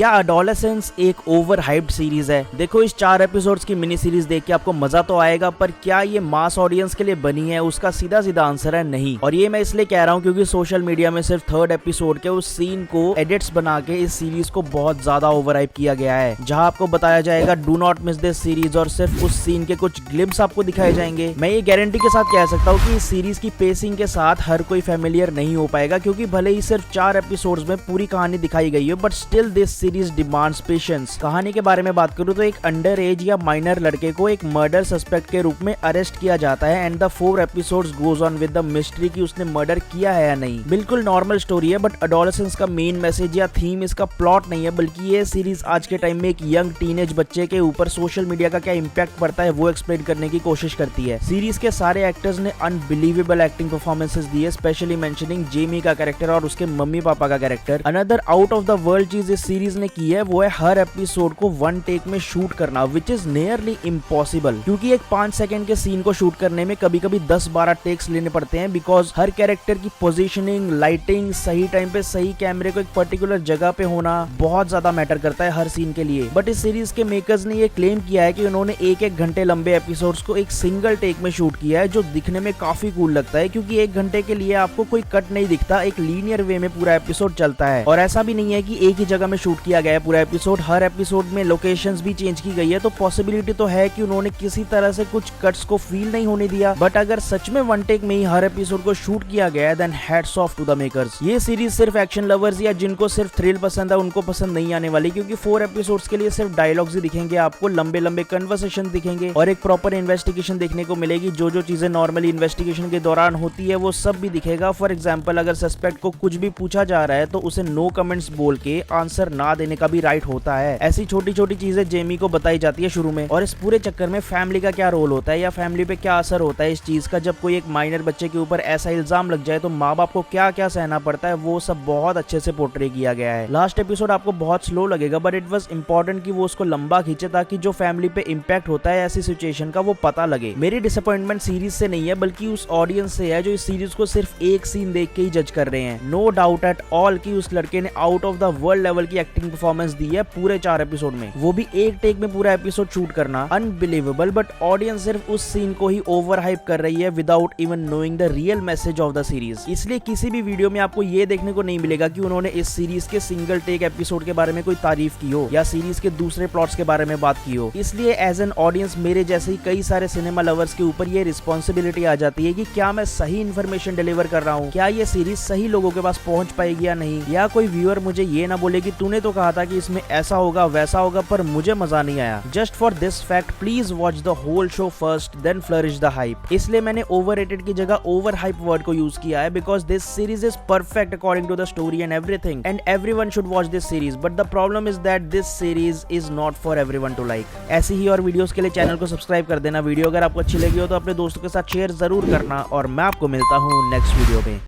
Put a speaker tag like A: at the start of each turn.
A: क्या एडोलेसेंस एक over hyped series है? देखो, इस 4 एपिसोड्स की मिनी सीरीज देख के आपको मजा तो आएगा, पर क्या ये मास ऑडियंस के लिए बनी है? उसका सीधा सीधा आंसर है नहीं। और ये मैं इसलिए कह रहा हूँ क्योंकि सोशल मीडिया में सिर्फ 3rd एपिसोड के उस सीन को एडिट्स बना के इस सीरीज को बहुत ज्यादा ओवर हाइप किया गया है, जहाँ आपको बताया जाएगा do not miss this series, और सिर्फ उस सीन के कुछ ग्लिम्स आपको दिखाए जाएंगे। मैं ये गारंटी के साथ कह सकता हूँ कि इस सीरीज की पेसिंग के साथ हर कोई फेमिलियर नहीं हो पाएगा, क्योंकि भले ही सिर्फ 4 एपिसोड्स में पूरी कहानी दिखाई गई है, but still this series demands patience. कहानी के बारे में बात करूँ तो एक अंडर एज या माइनर लड़के को एक मर्डर सस्पेक्ट के रूप में अरेस्ट किया जाता है, and the 4 episodes goes on with the mystery कि उसने मर्डर किया है या नहीं। बिल्कुल नॉर्मल स्टोरी है, बट एडोलेसेंस का मेन मैसेज या थीम इसका प्लॉट नहीं है, बल्कि ये सीरीज आज के टाइम में एक यंग टीनेज बच्चे के ऊपर सोशल मीडिया का क्या इम्पैक्ट पड़ता है वो एक्सप्लेन करने की कोशिश करती है। सीरीज के सारे एक्टर्स ने अनबिलीवेबल एक्टिंग परफॉर्मेंसेस दी है, स्पेशली मेंशनिंग जेमी का कैरेक्टर और उसके मम्मी पापा का character. Another out of the world चीज इस सीरीज ने की है वो है हर एपिसोड को 1 टेक में शूट करना, विच इज नियरली इम्पॉसिबल, क्योंकि एक 5 सेकंड के सीन को शूट करने में कभी कभी 10-12 टेक्स लेने पड़ते हैं, बिकॉज हर कैरेक्टर की पोजीशनिंग, लाइटिंग, सही टाइम पे सही कैमरे को एक पर्टिकुलर जगह पे होना बहुत ज्यादा मैटर करता है हर सीन के लिए। बट इस सीरीज के मेकर्स ने ये क्लेम किया है कि उन्होंने 1-1 घंटे लंबे एपिसोड्स को एक सिंगल टेक में शूट किया है, जो दिखने में काफी कूल लगता है, क्योंकि 1 घंटे के लिए आपको कोई कट नहीं दिखता, एक लीनियर वे में पूरा एपिसोड चलता है। और ऐसा भी नहीं है कि एक ही जगह में शूट किया गया है पूरा एपिसोड, हर एपिसोड में लोकेशंस भी चेंज की गई है, तो पॉसिबिलिटी तो है कि उन्होंने किसी तरह से कुछ कट्स को फील नहीं होने दिया। बट अगर सच में 1 टेक में ही हर एपिसोड को शूट किया गया है, then hats off to the makers. ये सीरीज सिर्फ एक्शन लवर्स या जिनको सिर्फ थ्रिल पसंद है उनको पसंद नहीं आने वाली, क्योंकि 4 एपिसोड्स के लिए सिर्फ डायलॉग्स ही दिखेंगे, आपको लंबे लंबे कन्वर्सेशन दिखेंगे और एक प्रॉपर इन्वेस्टिगेशन देखने को मिलेगी। जो चीजें नॉर्मली इन्वेस्टिगेशन के दौरान होती है वो सब भी दिखेगा। फॉर एग्जाम्पल, अगर सस्पेक्ट को कुछ भी पूछा जा रहा है तो उसे नो कमेंट्स बोल के आंसर ना देने का भी राइट होता है। ऐसी छोटी छोटी चीजें जेमी को बताई जाती है शुरू में। और इस पूरे चक्कर में फैमिली का क्या रोल होता है या फैमिली पे क्या असर होता है इस चीज का, जब कोई एक माइनर बच्चे के ऊपर ऐसा इल्जाम लग जाए तो माँ बाप को क्या क्या सहना पड़ता है, वो सब बहुत अच्छे से पोर्ट्रे किया गया है। लास्ट एपिसोड आपको बहुत स्लो लगेगा, बट इट वाज इंपॉर्टेंट कि वो उसको लंबा खींचे ताकि जो फैमिली पे इम्पैक्ट होता है ऐसी सिचुएशन का वो पता लगे। मेरी डिसअपॉइंटमेंट सीरीज से नहीं है, बल्कि उस ऑडियंस से है जो इस सीरीज को सिर्फ एक सीन देख के ही जज कर रहे हैं। नो डाउट एट ऑल कि उस लड़के ने out of the world level की एक्टिंग परफॉर्मेंस दी है पूरे 4 एपिसोड में, वो भी एक टेक में पूरा एपिसोड शूट करना अनबिलीवेबल। बट ऑडियंस सिर्फ उस सीन को ही ओवर हाइप कर रही है without even knowing the real message of the series. इसलिए किसी भी वीडियो में आपको ये देखने को नहीं मिलेगा कि उन्होंने इस सीरीज के सिंगल टेक एपिसोड के बारे में कोई तारीफ की हो या सीरीज के दूसरे प्लॉट्स के बारे में बात की हो। इसलिए एज एन ऑडियंस मेरे जैसे ही कई सारे सिनेमा लवर्स के ऊपर ये रिस्पॉन्सिबिलिटी आ जाती है कि क्या मैं सही इन्फॉर्मेशन डिलीवर कर रहा हूँ, क्या ये सीरीज सही लोगों के पास पहुंच पाएगी या नहीं, या कोई व्यूअर मुझे ये ना बोले कि तूने तो कहा था कि इसमें ऐसा होगा वैसा होगा पर मुझे मजा नहीं आया। Just for this fact please watch the whole show first then flourish the hype. इसलिए मैंने ओवररेटेड की जगह ओवर हाइप वर्ड को यूज किया है, because this series is perfect according to the story and everything, and everyone should watch this series, but the problem is that this series is not for everyone to like. ऐसी ही और videos के लिए channel को subscribe कर देना। Video अगर आपको अच्छी लगी हो तो अपने दोस्तों के साथ शेयर जरूर करना, और मैं आपको मिलता हूँ नेक्स्ट वीडियो में।